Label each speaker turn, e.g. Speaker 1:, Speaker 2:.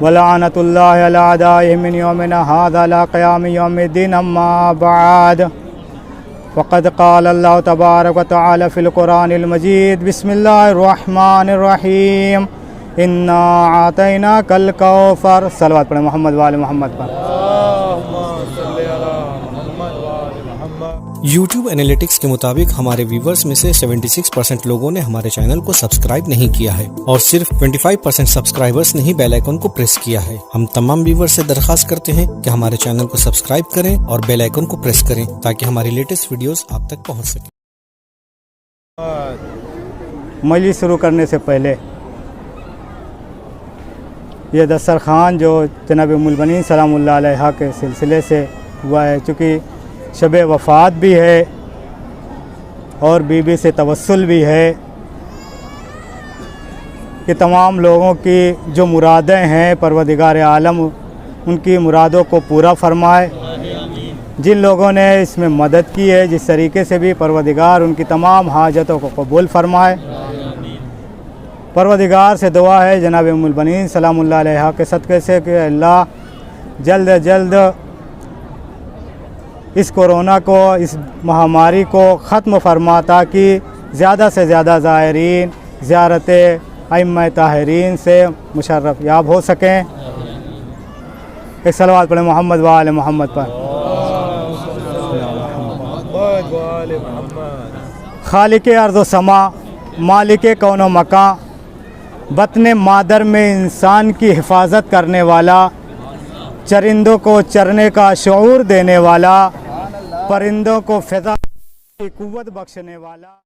Speaker 1: वलानतुल्लाहि अला आदाइहिम मिन यौमिना हाज़ा इला क़ियाम यौमिद्दीन अम्मा बअद फ़क़द क़ाल अल्लाहु तबारक व तआला फ़िल क़ुरानिल मजीद बिस्मिल्लाहिर रहमानिर रहीम इन्ना आतैनाकल कौसर। सलवात पढ़ें मोहम्मद वाले मोहम्मद पर।
Speaker 2: YouTube एनालिटिक्स के मुताबिक हमारे व्यूवर्स में से 76% लोगों ने हमारे चैनल को सब्सक्राइब नहीं किया है और सिर्फ 25% सब्सक्राइबर्स ने ही बेल आइकन को प्रेस किया है। हम तमाम व्यूवर्स से दरख्वास्त करते हैं कि हमारे चैनल को सब्सक्राइब करें और बेल आइकन को प्रेस करें ताकि हमारी लेटेस्ट वीडियोस आप तक पहुंच सके।
Speaker 1: मजलिस शुरू करने से पहले ये दस्तरखान जो जनाब उम्मुल बनीन सलामुल्लाह अलैहा के सिलसिले से हुआ है, चूँकि शब वफ़ात भी है और बीबी से तवस्सुल भी है कि तमाम लोगों की जो मुरादें हैं परवरदिगार आलम उनकी मुरादों को पूरा फरमाए। जिन लोगों ने इसमें मदद की है जिस तरीके से भी परवरदिगार उनकी तमाम हाजतों को कबूल फरमाए। परवरदिगार से दुआ है जनाब उम्मुल बनीन सलामुल्लाह अलैहा के सदक़े से कि अल्लाह जल्द अज जल्द इस कोरोना को, इस महामारी को ख़त्म फरमा ताकि ज़्यादा से ज़्यादा ज़ायरीन ज़ियारत अइम्मा ताहिरीन से मुशर्रफ याब हो सकें। एक सलवात पढ़ें मोहम्मद वाले मोहम्मद पर। खालिक अर्ज़ व समा मालिक कौनो मकां बतने मादर में इंसान की हिफाजत करने वाला, चरिंदों को चरने का शऊर देने वाला, परिंदों को फ़िज़ा की कुव्वत बख्शने वाला।